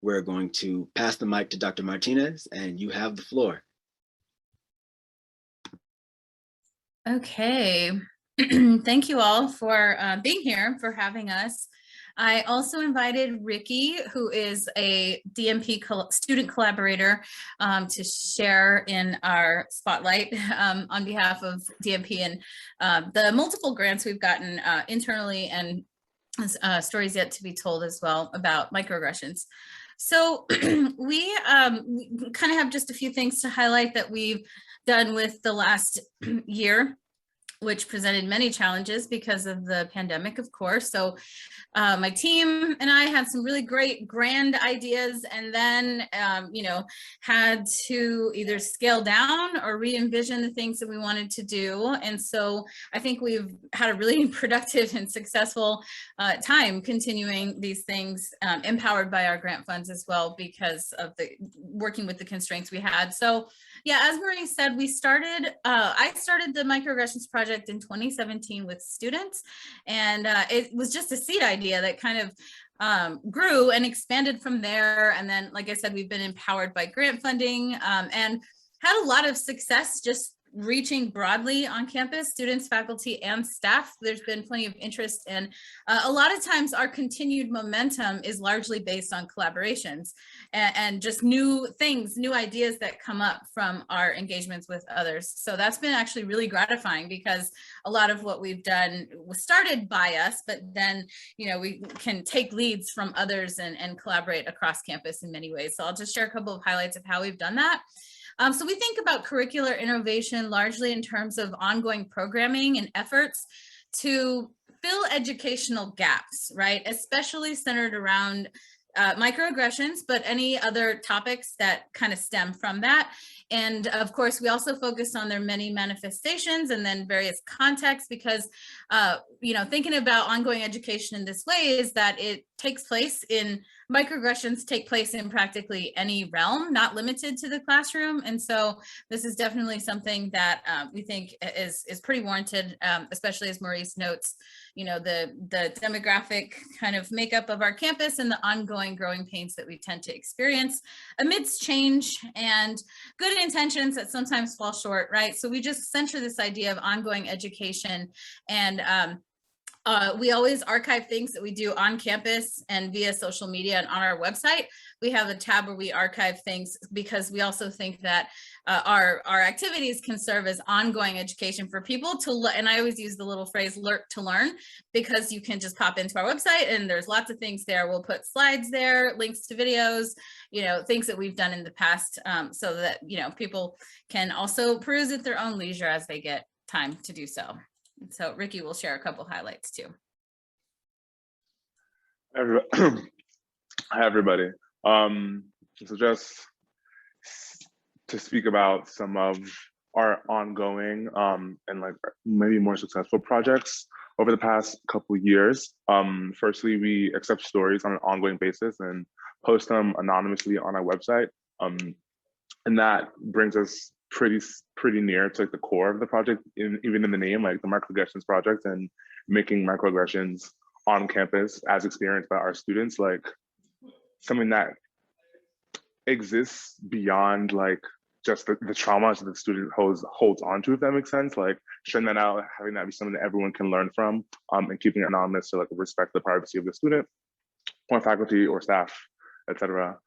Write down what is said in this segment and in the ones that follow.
we're going to pass the mic to Dr. Martinez, and you have the floor. Okay, thank you all for being here, for having us. I also invited Ricky, who is a DMP student collaborator, to share in our spotlight on behalf of DMP and the multiple grants we've gotten internally, and stories yet to be told as well about microaggressions. So we kind of have just a few things to highlight that we've done with the last year, which presented many challenges because of the pandemic, of course. So my team and I had some really great grand ideas, and then, had to either scale down or re-envision the things that we wanted to do. And so I think we've had a really productive and successful time continuing these things, empowered by our grant funds as well, because of the working with the constraints we had. So yeah, as Marie said, I started the Microaggressions Project in 2017 with students, and it was just a seed idea that kind of grew and expanded from there. And then, like I said, we've been empowered by grant funding and had a lot of success just reaching broadly on campus, students, faculty, and staff. There's been plenty of interest, and a lot of times our continued momentum is largely based on collaborations and just new things, new ideas that come up from our engagements with others. So that's been actually really gratifying, because a lot of what we've done was started by us, but then, we can take leads from others and collaborate across campus in many ways. So I'll just share a couple of highlights of how we've done that. So we think about curricular innovation largely in terms of ongoing programming and efforts to fill educational gaps, right? Especially centered around microaggressions, but any other topics that kind of stem from that. And of course, we also focus on their many manifestations and then various contexts, because, thinking about ongoing education in this way is that it takes place in microaggressions take place in practically any realm, not limited to the classroom. And so this is definitely something that we think is pretty warranted, especially as Maurice notes, the demographic kind of makeup of our campus and the ongoing growing pains that we tend to experience amidst change and good intentions that sometimes fall short, right? So we just center this idea of ongoing education, and we always archive things that we do on campus and via social media and on our website. We have a tab where we archive things, because we also think that our activities can serve as ongoing education for people to, and I always use the little phrase lurk to learn, because you can just pop into our website and there's lots of things there. We'll put slides there, links to videos, things that we've done in the past, so that, people can also peruse at their own leisure as they get time to do so. So Ricky will share a couple highlights too. Hi, everybody. So just to speak about some of our ongoing and like maybe more successful projects over the past couple of years. Firstly, we accept stories on an ongoing basis and post them anonymously on our website. And that brings us pretty near to like the core of the project, even in the name, like the Microaggressions Project, and making microaggressions on campus as experienced by our students, like something that exists beyond like just the traumas that the student holds on to, if that makes sense. Like sharing that out, having that be something that everyone can learn from, and keeping it anonymous to like respect the privacy of the student or faculty or staff, etc.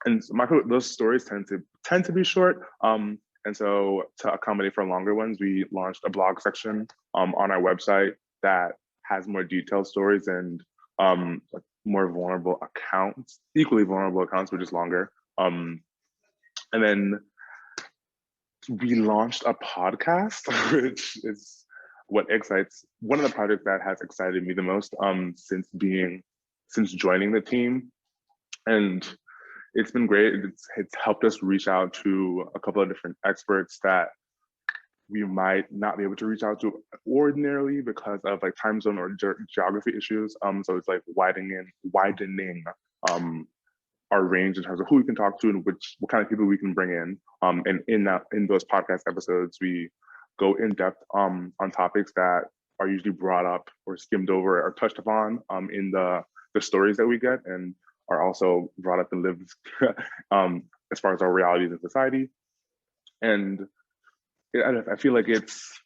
And those stories tend to be short. And so to accommodate for longer ones, we launched a blog section on our website that has more detailed stories and like more vulnerable accounts, equally vulnerable accounts, but just longer. And then we launched a podcast, which is one of the projects that has excited me the most since joining the team. And it's been great. It's helped us reach out to a couple of different experts that we might not be able to reach out to ordinarily because of like time zone or geography issues. So it's like widening our range in terms of who we can talk to and what kind of people we can bring in. And in those podcast episodes, we go in depth on topics that are usually brought up or skimmed over or touched upon in the stories that we get. And are also brought up and lived as far as our realities in society. And I feel like it's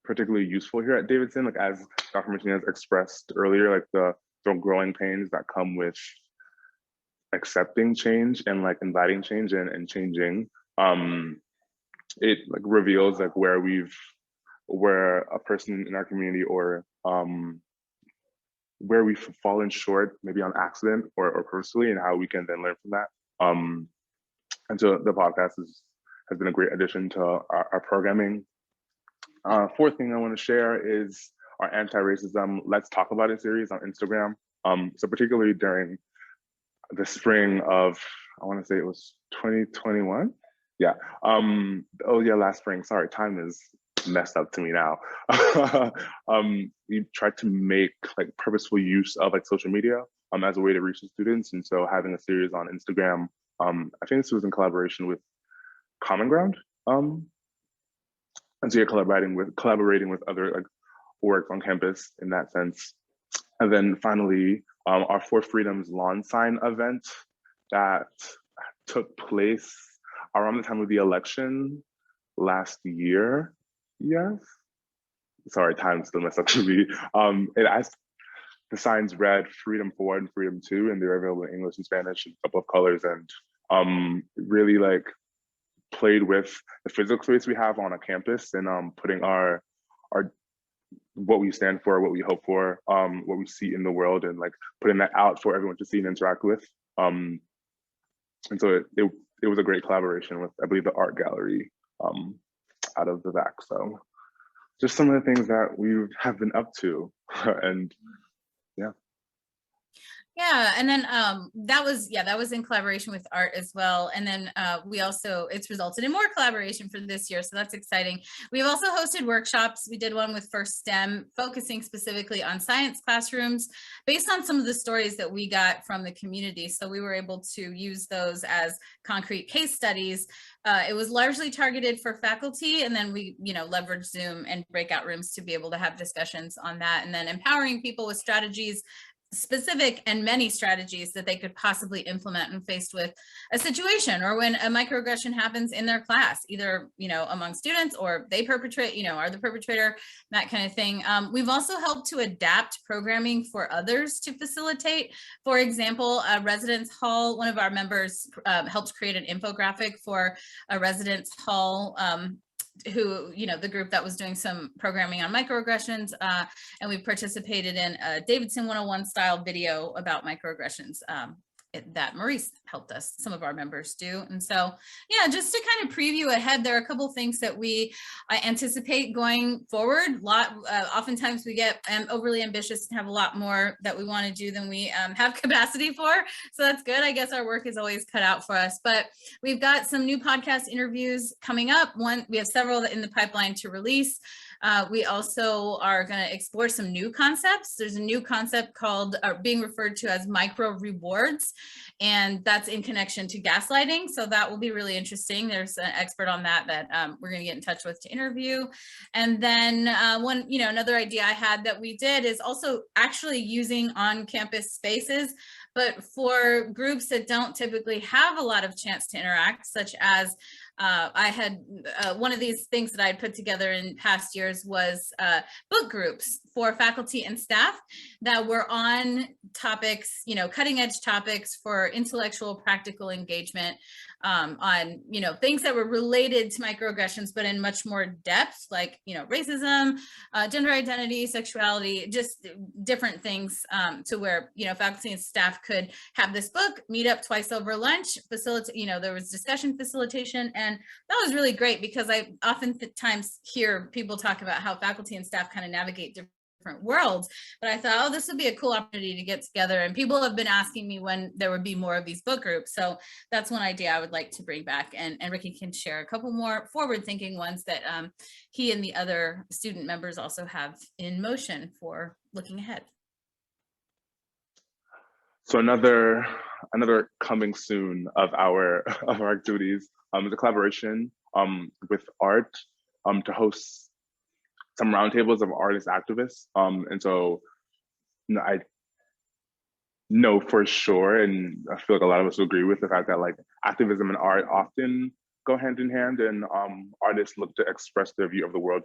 particularly useful here at Davidson, like as Dr. Martinez expressed earlier, like the growing pains that come with accepting change and like inviting change and changing. It like reveals like where a person in our community or where we've fallen short, maybe on accident or purposely, and how we can then learn from that. And so the podcast has been a great addition to our programming. Fourth thing I want to share is our anti-racism Let's Talk About It series on Instagram. So particularly during the spring of, I want to say it was 2021. Yeah. Oh yeah, last spring. Sorry, time is messed up to me now. We tried to make like purposeful use of like social media as a way to reach the students. And so having a series on Instagram, I think this was in collaboration with Common Ground. And so you're collaborating with other like work on campus in that sense. And then finally, our For Freedom's lawn sign event that took place around the time of the election last year. Yes. Sorry, time still messed up to me. The signs read Freedom 4 and Freedom 2, and they're available in English and Spanish, a couple of colors, and really like played with the physical space we have on a campus and putting our what we stand for, what we hope for, what we see in the world, and like putting that out for everyone to see and interact with. And so it was a great collaboration with, I believe, the art gallery out of the VAC. So just some of the things that we have been up to. And yeah. Yeah, and then that was in collaboration with art as well. And then it's resulted in more collaboration for this year, so that's exciting. We've also hosted workshops. We did one with First STEM, focusing specifically on science classrooms based on some of the stories that we got from the community. So we were able to use those as concrete case studies. It was largely targeted for faculty, and then we, leveraged Zoom and breakout rooms to be able to have discussions on that, and then empowering people with strategies, specific and many strategies that they could possibly implement when faced with a situation or when a microaggression happens in their class, either, among students or they perpetrate, are the perpetrator, that kind of thing. We've also helped to adapt programming for others to facilitate. For example, a residence hall, one of our members helped create an infographic for a residence hall who, the group that was doing some programming on microaggressions, and we participated in a Davidson 101 style video about microaggressions that Maurice helped us, some of our members do. And so, yeah, just to kind of preview ahead, there are a couple things that we anticipate going forward. Oftentimes we get overly ambitious and have a lot more that we want to do than we have capacity for. So that's good. I guess our work is always cut out for us, but we've got some new podcast interviews coming up. We have several in the pipeline to release. We also are going to explore some new concepts. There's a new concept called being referred to as micro rewards, and that's in connection to gaslighting. So that will be really interesting. There's an expert on that we're going to get in touch with to interview. And then another idea I had that we did is also actually using on-campus spaces, but for groups that don't typically have a lot of chance to interact, such as I had one of these things that I had put together in past years was book groups for faculty and staff that were on topics, cutting edge topics for intellectual practical engagement on, things that were related to microaggressions, but in much more depth, like, racism, gender identity, sexuality, just different things to where, faculty and staff could have this book, meet up twice over lunch, facilitate, there was discussion facilitation. And that was really great because I oftentimes hear people talk about how faculty and staff kind of navigate different worlds, but I thought, oh, this would be a cool opportunity to get together. And people have been asking me when there would be more of these book groups. So that's one idea I would like to bring back. And Ricky can share a couple more forward thinking ones that he and the other student members also have in motion for looking ahead. So another coming soon of our activities is a collaboration with art to host some roundtables of artist activists. And so No, for sure. And I feel like a lot of us will agree with the fact that like activism and art often go hand in hand, and artists look to express their view of the world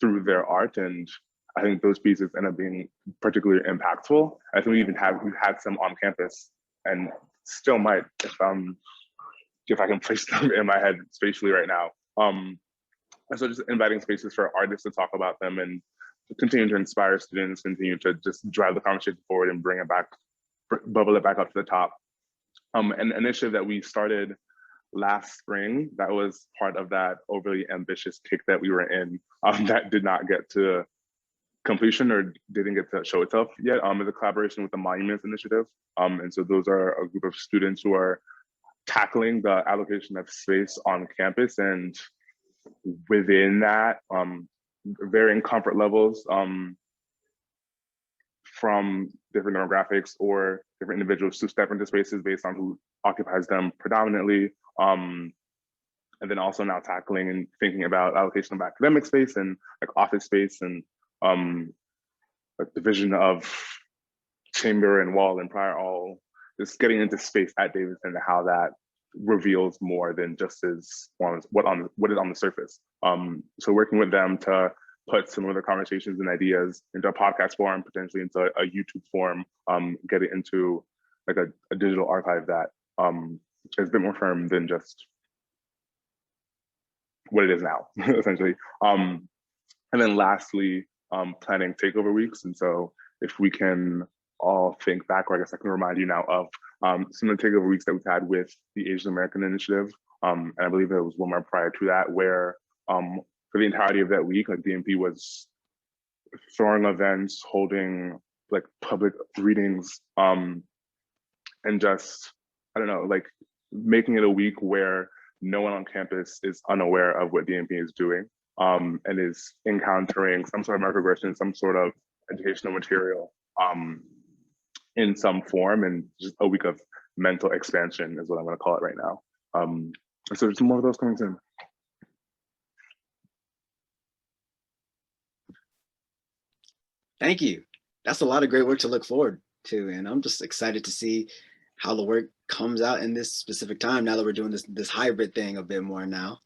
through their art. And I think those pieces end up being particularly impactful. I think we've had some on campus and still might if I can place them in my head spatially right now. And so just inviting spaces for artists to talk about them and continue to inspire students, continue to just drive the conversation forward and bring it back, bubble it back up to the top. An initiative that we started last spring that was part of that overly ambitious kick that we were in that did not get to completion or didn't get to show itself yet is a collaboration with the Monuments Initiative. And so those are a group of students who are tackling the allocation of space on campus, and within that, varying comfort levels from different demographics or different individuals to step into spaces based on who occupies them predominantly. And then also now tackling and thinking about allocation of academic space and like office space and like division of chamber and wall and prior, all just getting into space at Davidson and how that reveals more than just what is on the surface. So working with them to put some of the conversations and ideas into a podcast form, potentially into a YouTube form, get it into like a digital archive that is a bit more firm than just what it is now, essentially. And then lastly, planning takeover weeks. And so if we can all think back, or I guess I can remind you now of some of the takeover weeks that we've had with the Asian American Initiative. And I believe there was one more prior to that where for the entirety of that week, like DMP was throwing events, holding like public readings, and just, I don't know, like making it a week where no one on campus is unaware of what DMP is doing and is encountering some sort of microaggression, some sort of educational material in some form, and just a week of mental expansion is what I'm going to call it right now. So there's more of those coming soon. Thank you. That's a lot of great work to look forward to. And I'm just excited to see how the work comes out in this specific time now that we're doing this hybrid thing a bit more now.